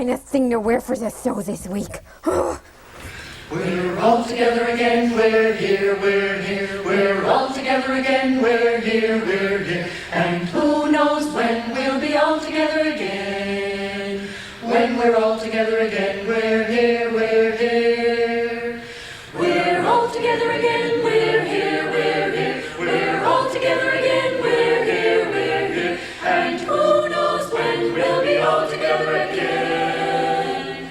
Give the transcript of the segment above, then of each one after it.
find a thing to wear for the show this week. We're all together again, we're here, we're all together again, we're here, and who knows when we'll be all together again. When we're all together again, we're here, we're all together again, we're here, we're all together again, we're here, and who knows when we'll be all together again.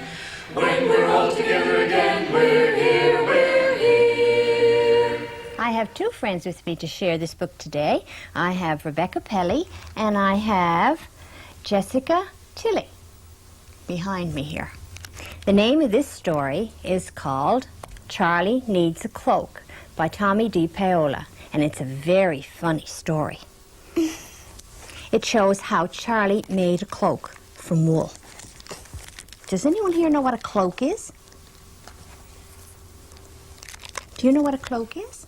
When we're all together again, we're here, we're here. I have two friends with me to share this book today. I have Rebecca Pelly and I have Jessica Tilley behind me here. The name of this story is called Charlie Needs a Cloak by Tommy D. Paola, and it's a very funny story. It shows how Charlie made a cloak from wool. Does anyone here know what a cloak is? Do you know what a cloak is?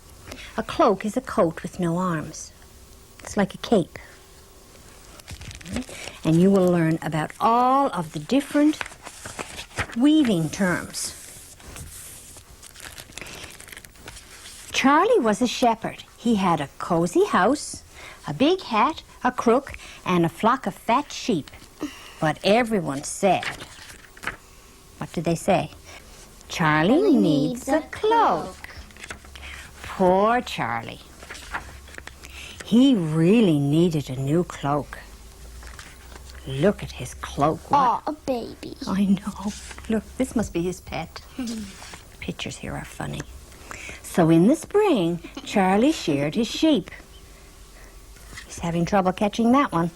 A cloak is a coat with no arms. It's like a cape. And you will learn about all of the different weaving terms. Charlie was a shepherd. He had a cozy house, a big hat, a crook, and a flock of fat sheep. But everyone said, what did they say? Charlie needs a cloak. Poor Charlie. He really needed a new cloak. Look at his cloak. Oh, a baby. I know. Look, this must be his pet. Pictures here are funny. So in the spring, Charlie sheared his sheep. He's having trouble catching that one.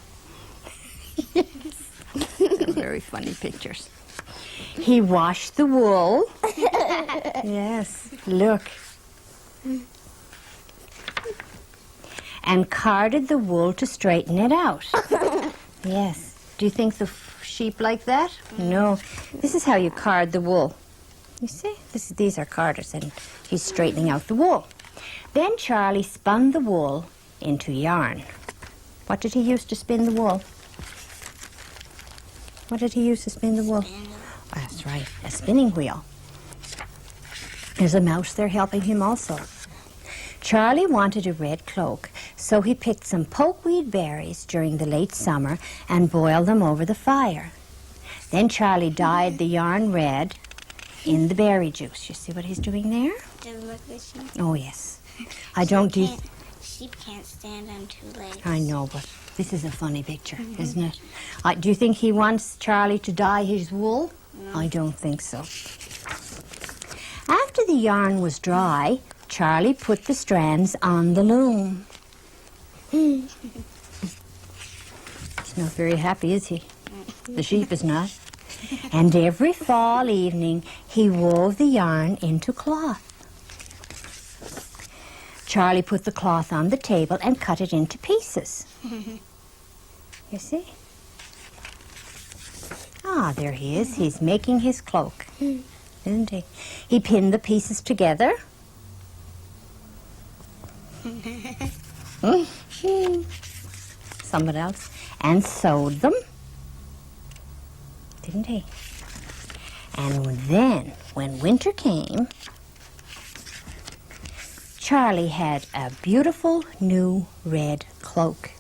Very funny pictures. He washed the wool. Yes, look. And carded the wool to straighten it out. Yes. Do you think the sheep like that? No. This is how you card the wool. You see? These are carders, and he's straightening out the wool. Then Charlie spun the wool into yarn. What did he use to spin the wool? What did he use to spin the wool? That's right, a spinning wheel. There's a mouse there helping him also. Charlie wanted a red cloak, so he picked some pokeweed berries during the late summer and boiled them over the fire. Then Charlie dyed the yarn red in the berry juice. You see what he's doing there? Does it look like sheep? Oh, yes. I don't do... Sheep can't stand on two legs. I know, but this is a funny picture, isn't it? Do you think he wants Charlie to dye his wool? No. I don't think so. After the yarn was dry, Charlie put the strands on the loom. He's not very happy, is he? The sheep is not. And every fall evening, he wove the yarn into cloth. Charlie put the cloth on the table and cut it into pieces. You see? Ah, there he is. He's making his cloak, isn't he? He pinned the pieces together. Someone else. And sewed them. Didn't he? And then, when winter came, Charlie had a beautiful new red cloak.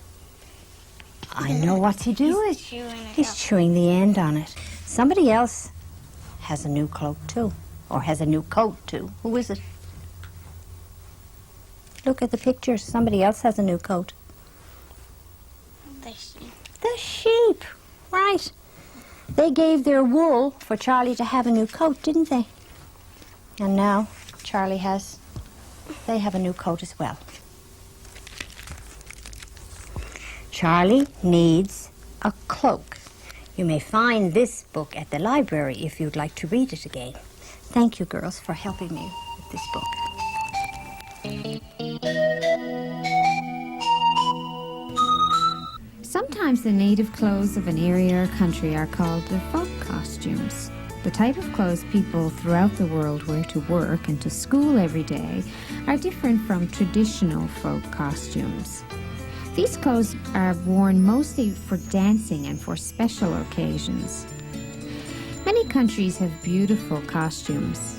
I know what's he doing. He's chewing the end on it. Somebody else has a new cloak too, or has a new coat too. Who is it? Look at the pictures. Somebody else has a new coat. The sheep. The sheep, right. They gave their wool for Charlie to have a new coat, didn't they? And now they have a new coat as well. Charlie Needs a Cloak. You may find this book at the library if you'd like to read it again. Thank you, girls, for helping me with this book. Sometimes the native clothes of an area or country are called their folk costumes. The type of clothes people throughout the world wear to work and to school every day are different from traditional folk costumes. These clothes are worn mostly for dancing and for special occasions. countries have beautiful costumes.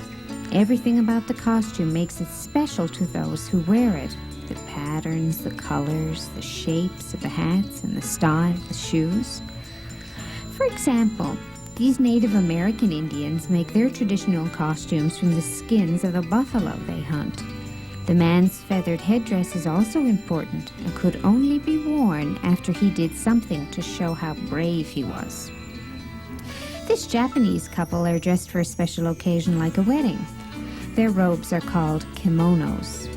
Everything about the costume makes it special to those who wear it. The patterns, the colors, the shapes of the hats, and the style of the shoes. For example, these Native American Indians make their traditional costumes from the skins of the buffalo they hunt. The man's feathered headdress is also important and could only be worn after he did something to show how brave he was. This Japanese couple are dressed for a special occasion like a wedding. Their robes are called kimonos.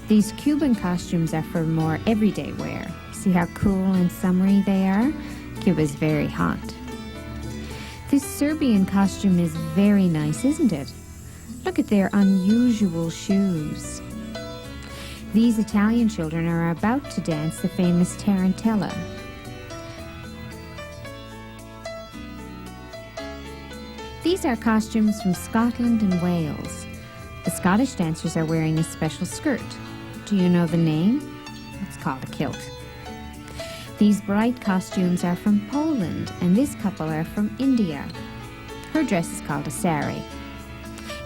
These Cuban costumes are for more everyday wear. See how cool and summery they are? Cuba's very hot. This Serbian costume is very nice, isn't it? Look at their unusual shoes. These Italian children are about to dance the famous tarantella. These are costumes from Scotland and Wales. The Scottish dancers are wearing a special skirt. Do you know the name? It's called a kilt. These bright costumes are from Poland, and this couple are from India. Her dress is called a sari.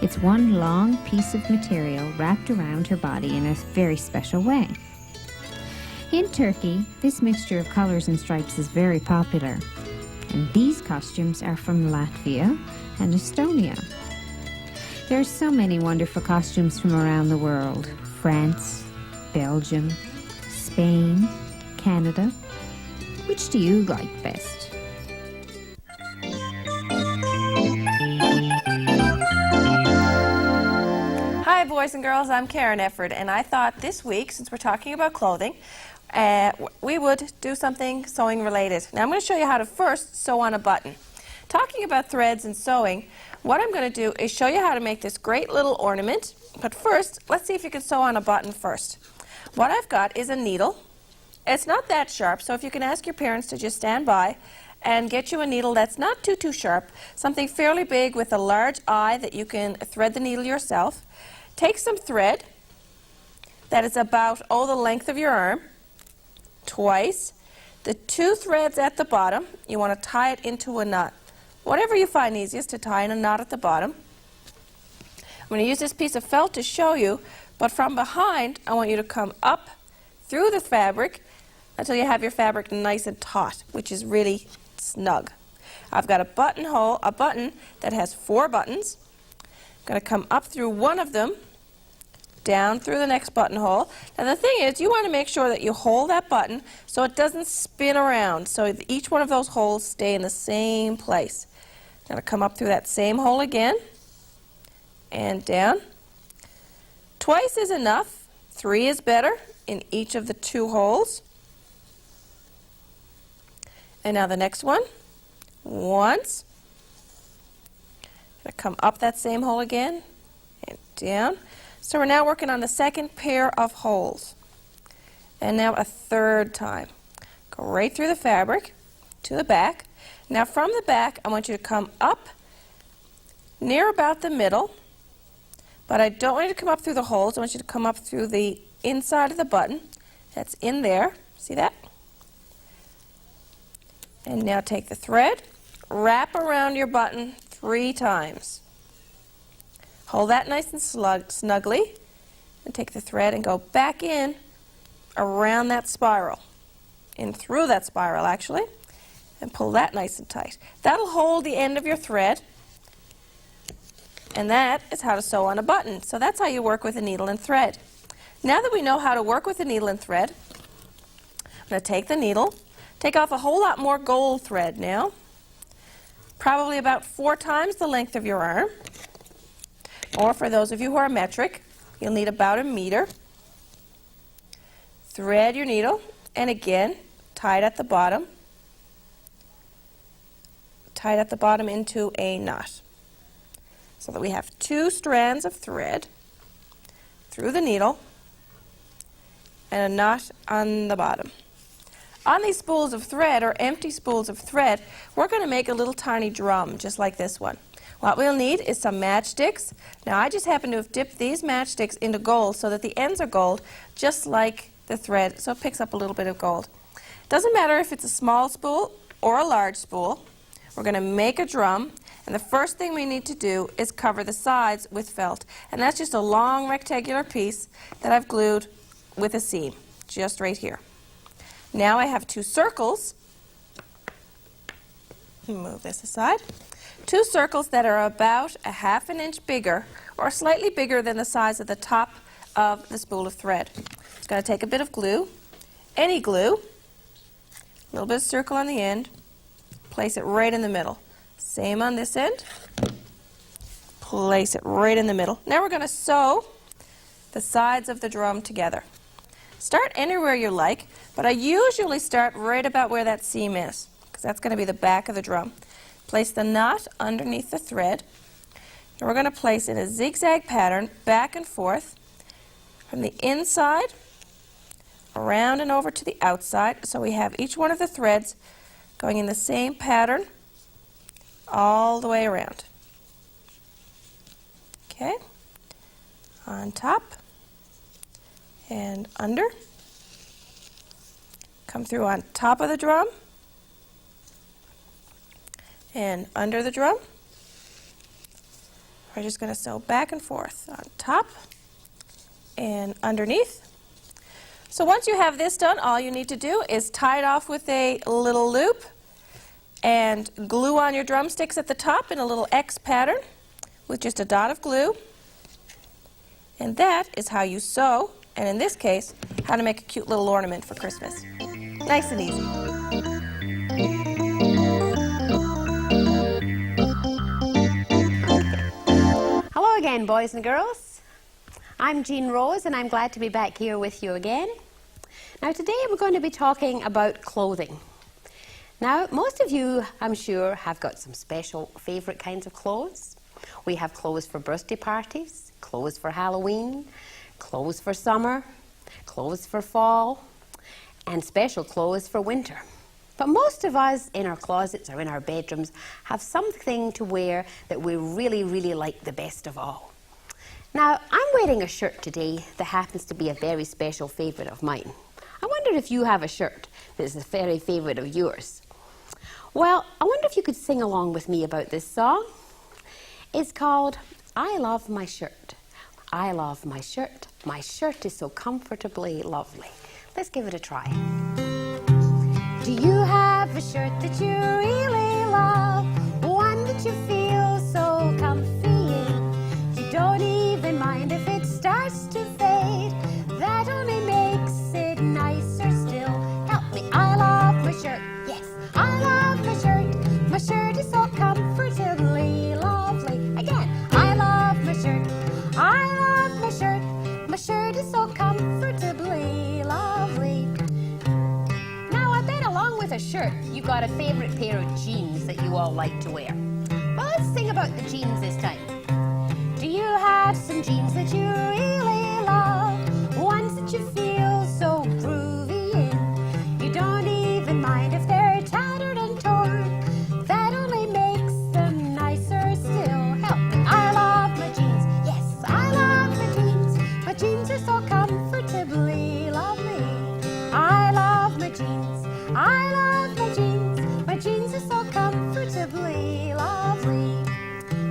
It's one long piece of material wrapped around her body in a very special way. In Turkey, this mixture of colors and stripes is very popular. And these costumes are from Latvia and Estonia. There are so many wonderful costumes from around the world. France, Belgium, Spain, Canada. Which do you like best? Hi boys and girls, I'm Karen Efford, and I thought this week, since we're talking about clothing, we would do something sewing related. Now I'm going to show you how to first sew on a button. Talking about threads and sewing, what I'm going to do is show you how to make this great little ornament, but first, let's see if you can sew on a button first. What I've got is a needle. It's not that sharp, so if you can ask your parents to just stand by and get you a needle that's not too sharp, something fairly big with a large eye that you can thread the needle yourself. Take some thread that is about, the length of your arm, twice. The two threads at the bottom, you want to tie it into a knot. Whatever you find easiest to tie in a knot at the bottom. I'm going to use this piece of felt to show you, but from behind, I want you to come up through the fabric until you have your fabric nice and taut, which is really snug. I've got a button that has 4 buttons. I'm going to come up through one of them, down through the next buttonhole. Now the thing is, you want to make sure that you hold that button so it doesn't spin around, so each one of those holes stay in the same place. I'm going to come up through that same hole again, and down. Twice is enough. 3 is better in each of the 2 holes. And now the next one. Once. I'm going to come up that same hole again and down. So we're now working on the second pair of holes. And now a third time. Go right through the fabric to the back. Now from the back, I want you to come up near about the middle, but I don't want you to come up through the holes. I want you to come up through the inside of the button. That's in there. See that? And now take the thread, wrap around your button 3 times. Hold that nice and snugly, and take the thread and go back in around that spiral, in through that spiral actually, and pull that nice and tight. That'll hold the end of your thread, and that is how to sew on a button. So that's how you work with a needle and thread. Now that we know how to work with a needle and thread, I'm going to take the needle, take off a whole lot more gold thread now, probably about 4 times the length of your arm, or for those of you who are metric, you'll need about 1 meter. Thread your needle, and again, tie it at the bottom. Tie it at the bottom into a knot, so that we have 2 strands of thread through the needle and a knot on the bottom. On these spools of thread, or empty spools of thread, we're going to make a little tiny drum, just like this one. What we'll need is some matchsticks. Now I just happen to have dipped these matchsticks into gold so that the ends are gold, just like the thread, so it picks up a little bit of gold. Doesn't matter if it's a small spool or a large spool. We're going to make a drum, And the first thing we need to do is cover the sides with felt. And that's just a long rectangular piece that I've glued with a seam, just right here. Now I have two circles. Move this aside. Two circles that are about a ½ an inch bigger, or slightly bigger than the size of the top of the spool of thread. Just going to take a bit of glue, any glue, a little bit of circle on the end, place it right in the middle. Same on this end. Place it right in the middle. Now we're going to sew the sides of the drum together. Start anywhere you like, but I usually start right about where that seam is, because that's going to be the back of the drum. Place the knot underneath the thread, and we're going to place in a zigzag pattern back and forth from the inside around and over to the outside, so we have each one of the threads going in the same pattern all the way around. Okay, on top and under. Come through on top of the drum and under the drum. We're just going to sew back and forth on top and underneath. So once you have this done, all you need to do is tie it off with a little loop and glue on your drumsticks at the top in a little X pattern with just a dot of glue. And that is how you sew, and in this case, how to make a cute little ornament for Christmas. Nice and easy. Hello again, boys and girls. I'm Jean Rose, and I'm glad to be back here with you again. Now today we're going to be talking about clothing. Now most of you, I'm sure, have got some special favourite kinds of clothes. We have clothes for birthday parties, clothes for Halloween, clothes for summer, clothes for fall, and special clothes for winter. But most of us in our closets or in our bedrooms have something to wear that we really, really like the best of all. Now, I'm wearing a shirt today that happens to be a very special favourite of mine. I wonder if you have a shirt that is a very favourite of yours. Well, I wonder if you could sing along with me about this song. It's called I Love My Shirt. I love my shirt. My shirt is so comfortably lovely. Let's give it a try. Do you have a shirt that you really love? One that you feel so comfy in? You don't even mind if it starts to fade. That only makes it nicer still. Help me, I love my shirt. Yes, I love my shirt. My shirt is so comfortably lovely. Again, I love my shirt. I love my shirt. My shirt is so comfortably lovely. Now I bet along with a shirt, you've got a favourite pair of jeans that you all like to wear. Well, let's sing about the jeans this time. Do you have some jeans that you really love? Ones that you feel so groovy in? You don't even mind if they're tattered and torn. That only makes them nicer still. Help me, I love my jeans. Yes, I love my jeans. My jeans are so comfortably lovely. I love my jeans. I love my jeans. My jeans are so comfortably lovely.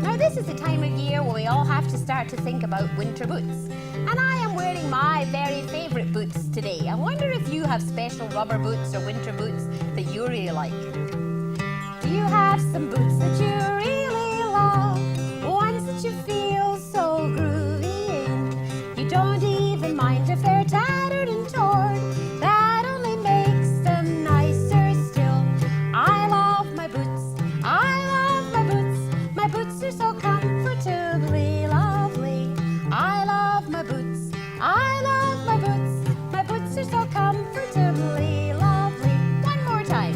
Now this is the time of year where we all have to start to think about winter boots. And I am wearing my very favourite boots today. I wonder if you have special rubber boots or winter boots that you really like. Do you have some boots that you really love? Ones that you feel so groovy in? You don't even mind if they're tattered and torn. That only makes them nicer still. I love my boots. I love my boots. My boots are so comfortably lovely. I love my boots. I love my boots. My boots are so comfortably lovely. One more time.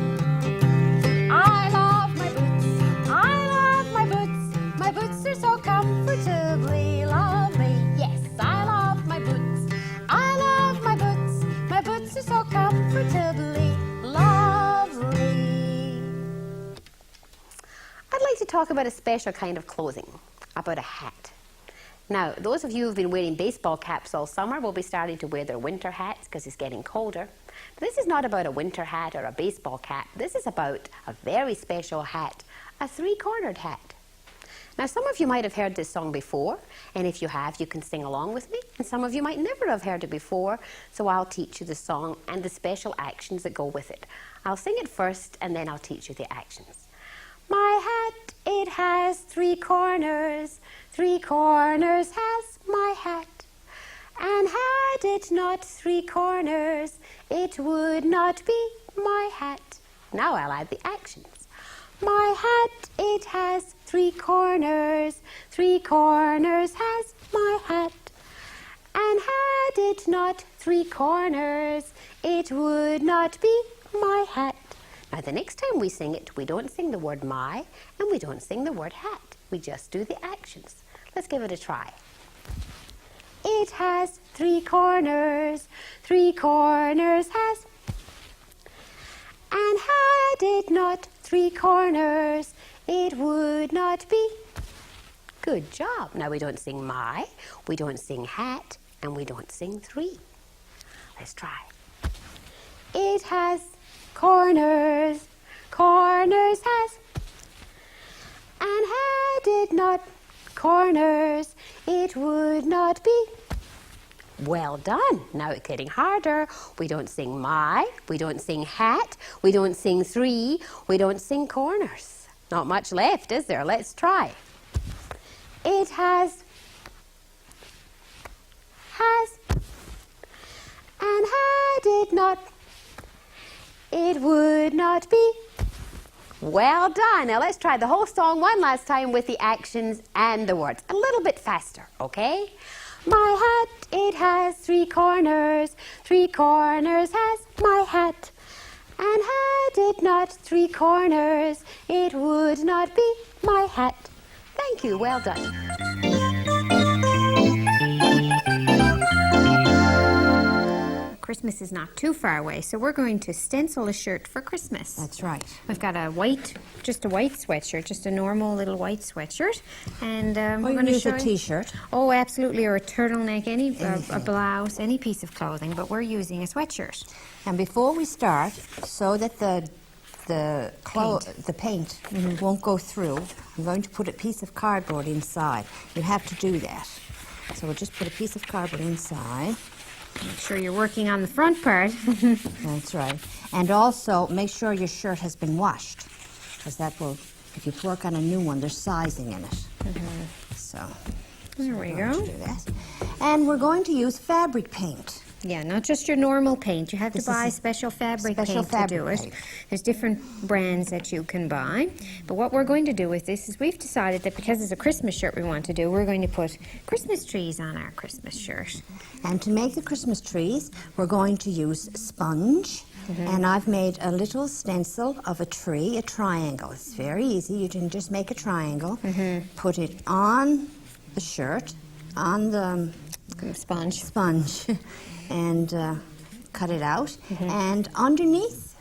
I love my boots. I love my boots. My boots are so comfortably lovely. Yes, I love my boots. I love my boots. My boots are so comfortably lovely. I'd like to talk about a special kind of clothing, about a hat. Now, those of you who've been wearing baseball caps all summer will be starting to wear their winter hats because it's getting colder. But this is not about a winter hat or a baseball cap. This is about a very special hat, a three-cornered hat. Now, some of you might have heard this song before, and if you have, you can sing along with me. And some of you might never have heard it before, so I'll teach you the song and the special actions that go with it. I'll sing it first, and then I'll teach you the actions. My hat, it has 3 corners. 3 corners has my hat. And had it not 3 corners, it would not be my hat. Now I'll add the actions. My hat, it has 3 corners. 3 corners has my hat. And had it not 3 corners, it would not be my hat. Now the next time we sing it, we don't sing the word my, and we don't sing the word hat. We just do the actions. Let's give it a try. It has 3 corners. 3 corners has. And had it not 3 corners, it would not be. Good job. Now we don't sing my, we don't sing hat, and we don't sing 3. Let's try. It has corners. Corners has. And had it not corners, it would not be. Well done. Now it's getting harder. We don't sing my, we don't sing hat, we don't sing 3, we don't sing corners. Not much left, is there? Let's try. It has, and had it not, it would not be. Well done. Now let's try the whole song one last time with the actions and the words. A little bit faster, okay? My hat, it has 3 corners. 3 corners has my hat. And had it not 3 corners, it would not be my hat. Thank you. Well done. Christmas is not too far away, so we're going to stencil a shirt for Christmas. That's right. We've got just a white sweatshirt, just a normal little white sweatshirt, and we're going to use show a T-shirt. Oh, absolutely, or a turtleneck, a blouse, any piece of clothing, but we're using a sweatshirt. And before we start, so that the paint won't go through, I'm going to put a piece of cardboard inside. You have to do that. So we'll just put a piece of cardboard inside. Make sure you're working on the front part. That's right. And also, make sure your shirt has been washed, because that will, if you work on a new one, there's sizing in it. So, there we we're go. going to do that. And we're going to use fabric paint. Yeah, not just your normal paint. You have to buy special fabric paint to do it. There's different brands that you can buy. But what we're going to do with this is we've decided that because it's a Christmas shirt we want to do, we're going to put Christmas trees on our Christmas shirt. And to make the Christmas trees, we're going to use sponge. And I've made a little stencil of a tree, a triangle. It's very easy. You can just make a triangle, put it on the shirt, on the sponge. And cut it out. And underneath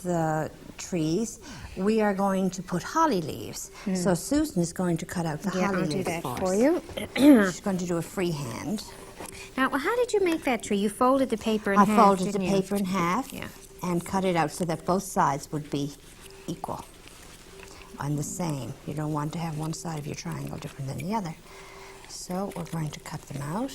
the trees, we are going to put holly leaves. So Susan is going to cut out the holly I'll leaves do that for us. you. She's going to do a freehand. Now, well, how did you make that tree? You folded the paper in half, I folded the didn't you? paper in half Yeah. and cut it out so that both sides would be equal and the same. You don't want to have one side of your triangle different than the other. So we're going to cut them out.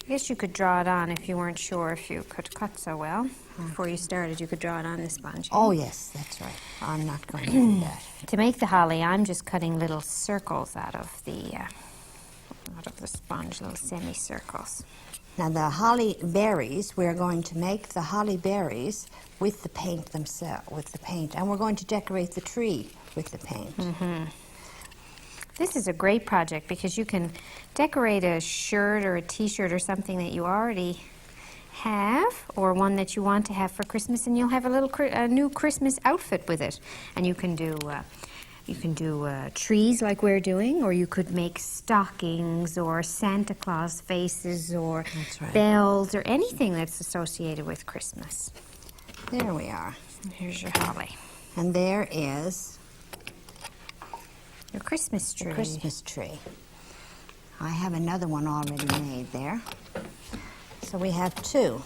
I guess you could draw it on if you weren't sure if you could cut so well. Before you started, you could draw it on the sponge. Oh, yes, that's right. I'm not going to do that. To make the holly, I'm just cutting little circles out of the sponge, little semicircles. Now the holly berries, we're going to make the holly berries with the paint themselves, and we're going to decorate the tree with the paint. This is a great project because you can decorate a shirt or a t-shirt or something that you already have, or one that you want to have for Christmas, and you'll have a new Christmas outfit with it. And you can do trees like we're doing, or you could make stockings or Santa Claus faces or bells or anything that's associated with Christmas. There we are. Here's your holly. And there is Your Christmas tree. the Christmas tree. I have another one already made there. So we have 2.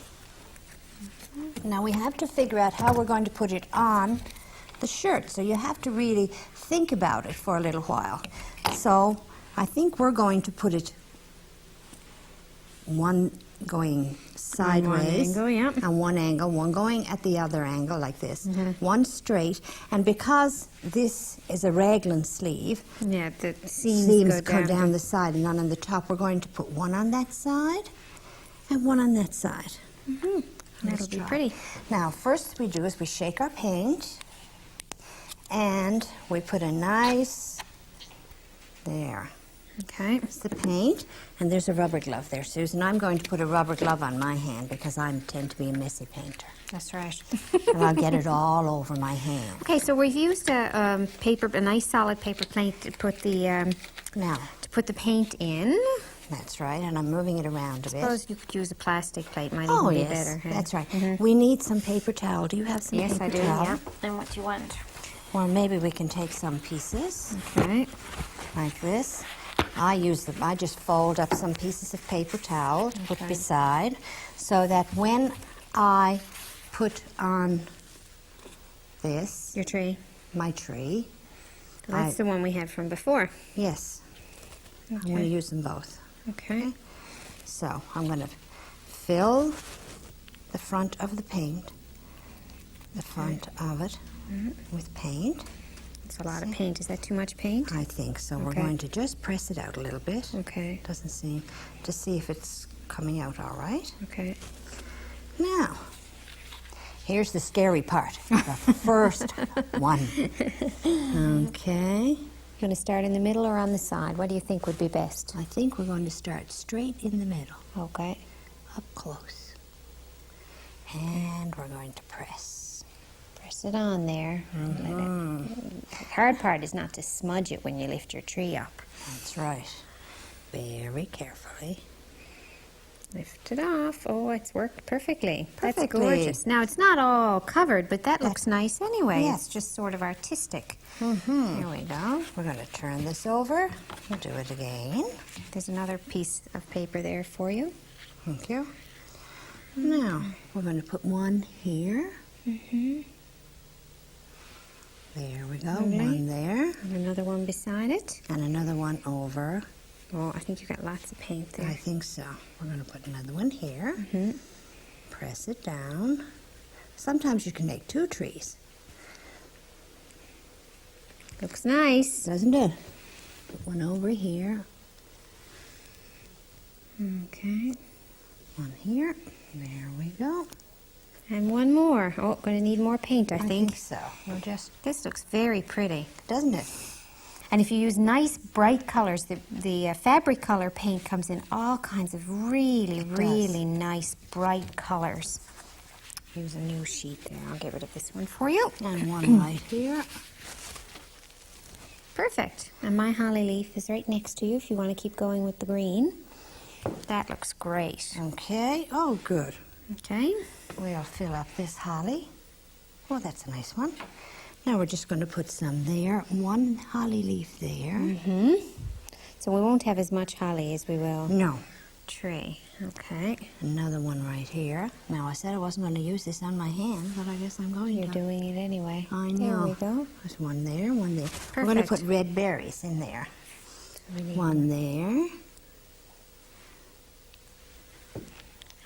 Now we have to figure out how we're going to put it on the shirt. So you have to really think about it for a little while. So I think we're going to put it one going sideways angle, yeah. and one angle, one going at the other angle like this, one straight. And because this is a raglan sleeve, Yeah, the seams go down the side and none on the top, we're going to put one on that side and one on that side. That'll be pretty. Now, first we do is we shake our paint and we put a nice, there. Okay. It's the paint, and there's a rubber glove there, Susan. I'm going to put a rubber glove on my hand because I tend to be a messy painter. That's right. And I'll get it all over my hand. Okay, so we've used a nice solid paper plate to put the Now, paint in. that's right, and I'm moving it around a bit. Suppose you could use a plastic plate, might Oh, even be yes, better. huh? that's right. We need some paper towel. Do you have some Yes, paper I do. towel? Yeah. And what do you want? Well, maybe we can take some pieces Okay. like this. I just fold up some pieces of paper towel to put Okay. beside so that when I put on this, Your tree. my tree, That's the one we had from before. yes, I'm going to use them both. Okay. So I'm going to fill the front of the paint, the front of it with paint. It's a lot of paint. Is that too much paint? I think so. We're Okay. going to just press it out a little bit. Okay. Doesn't seem, to see if it's coming out all right. Okay. Now, here's the scary part, the first one. Okay. You want to start in the middle or on the side? What do you think would be best? I think we're going to start straight in the middle, Okay. up close. And we're going to press. Press it on there. The hard part is not to smudge it when you lift your tree up. That's right. Very carefully. Lift it off. Oh, it's worked perfectly. That's Perfectly. gorgeous. Now, it's not all covered, but that looks nice anyway. Yes. It's just sort of artistic. Mm-hmm. Here we go. We're going to turn this over. We'll do it again. There's another piece of paper there for you. Thank you. Now, we're going to put one here. There we go. Lovely. One there. And another one beside it. And another one over. Oh, I think you got lots of paint I there. think so. We're going to put another one here. Press it down. Sometimes you can make two trees, Looks nice. doesn't it? Put one over here, Okay. one here. There we go. And one more. Oh, going to need more paint, I think. so. We'll just, This looks very pretty. doesn't it? And if you use nice bright colors, the fabric color paint comes in all kinds of really, really nice bright colors. Here's a new sheet there. I'll get rid of this one for you. And one right here. Perfect. And my holly leaf is right next to you if you want to keep going with the green. That looks great. Okay. Oh, good. Okay. We'll fill up this holly. Oh, that's a nice one. Now we're just going to put some there. One holly leaf there. So we won't have as much holly as we will No. tree. Okay. Another one right here. Now, I said I wasn't going to use this on my hand, but I guess I'm going You're to. doing it anyway. I There know. we go. There's one there, one there. We're going to put Perfect. red berries in there. We need One there.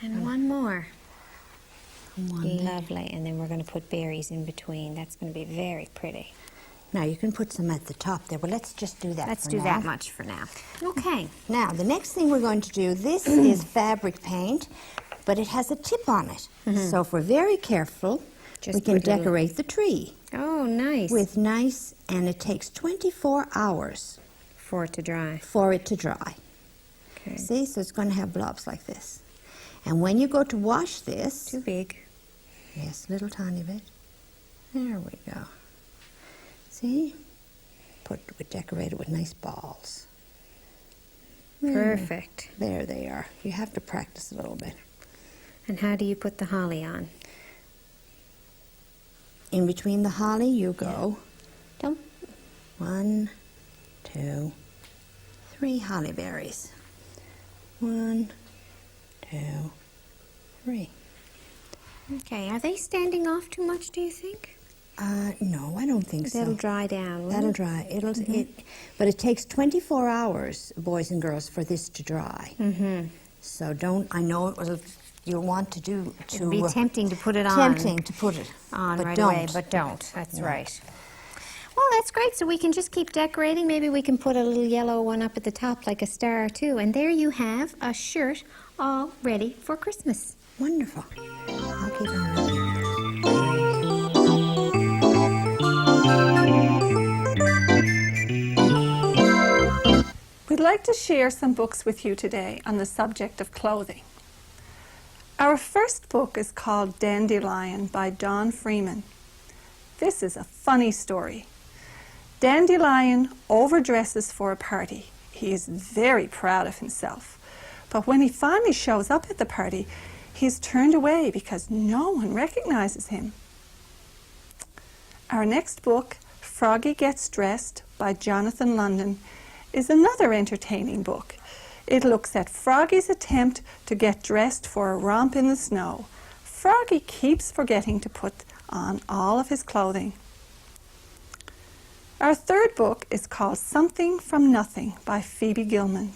And one more. One there. Lovely. And then we're going to put berries in between. That's going to be very pretty. Now, you can put some at the top there, but let's just do that Let's for do now. that much for now. Okay. Now, the next thing we're going to do, this is fabric paint, but it has a tip on it. So if we're very careful, Just we can put little- decorate the tree Oh, nice. with nice, and it takes 24 hours For it to dry. for it to dry. Okay. See, so it's going to have blobs like this. And when you go to wash this, Too big. yes, a little tiny bit. There we go. See? We decorate it with nice balls. Perfect. There they are. You have to practice a little bit. And how do you put the holly on? In between the holly, you go Don't. 1, 2, 3 holly berries. 1, 2, 3. Okay. Are they standing off too much, do you think? No, I don't think so. That'll dry down, won't That'll it? dry. But it takes 24 hours, boys and girls, for this to dry. Mm-hmm. So don't. I know it will. You'll want to do to. It'd be tempting to put it on. Tempting to put it On but right don't. away, but don't. That's No. right. Well, that's great. So we can just keep decorating. Maybe we can put a little yellow one up at the top like a star, too. And there you have a shirt all ready for Christmas. Wonderful. I'll keep on looking. We'd like to share some books with you today on the subject of clothing. Our first book is called Dandelion by Freeman. This is a funny story. Dandelion overdresses for a party. He is very proud of himself. But when he finally shows up at the party, he's turned away because no one recognizes him. Our next book, Froggy Gets Dressed by Jonathan London, is another entertaining book. It looks at Froggy's attempt to get dressed for a romp in the snow. Froggy keeps forgetting to put on all of his clothing. Our third book is called Something from Nothing by Phoebe Gilman.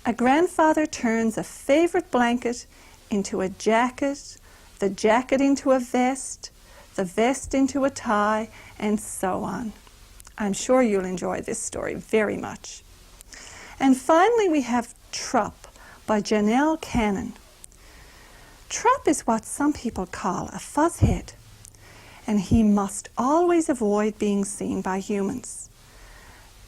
A grandfather turns a favorite blanket into a jacket, the jacket into a vest, the vest into a tie, and so on. I'm sure you'll enjoy this story very much. And finally, we have Trup by Janel Cannon. Trup is what some people call a fuzzhead, and he must always avoid being seen by humans.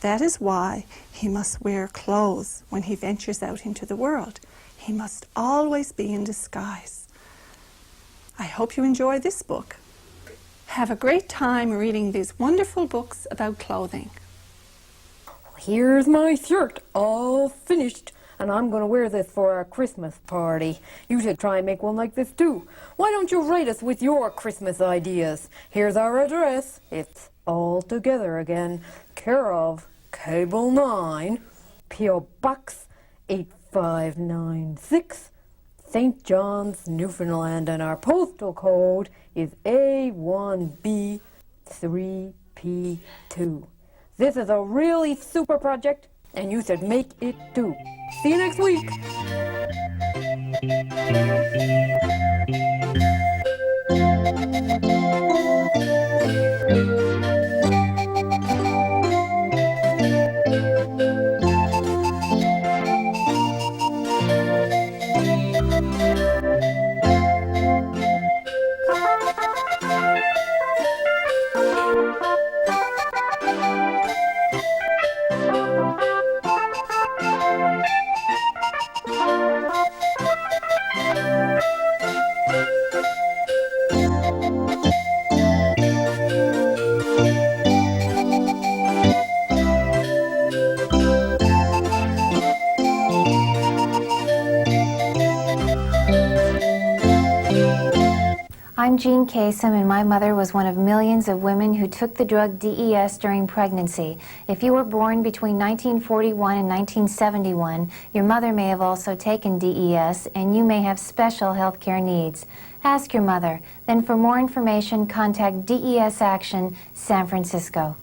That is why he must wear clothes when he ventures out into the world. He must always be in disguise. I hope you enjoy this book. Have a great time reading these wonderful books about clothing. Here's my shirt, all finished, and I'm going to wear this for our Christmas party. You should try and make one like this too. Why don't you write us with your Christmas ideas? Here's our address. It's All Together Again, care of Cable 9, P.O. Box 8596, St. John's, Newfoundland, and our postal code is A1B3P2. This is a really super project, and you should make it too. See you next week. I'm Jean Kasem, and my mother was one of millions of women who took the drug DES during pregnancy. If you were born between 1941 and 1971, your mother may have also taken DES, and you may have special health care needs. Ask your mother. Then for more information, contact DES Action, San Francisco.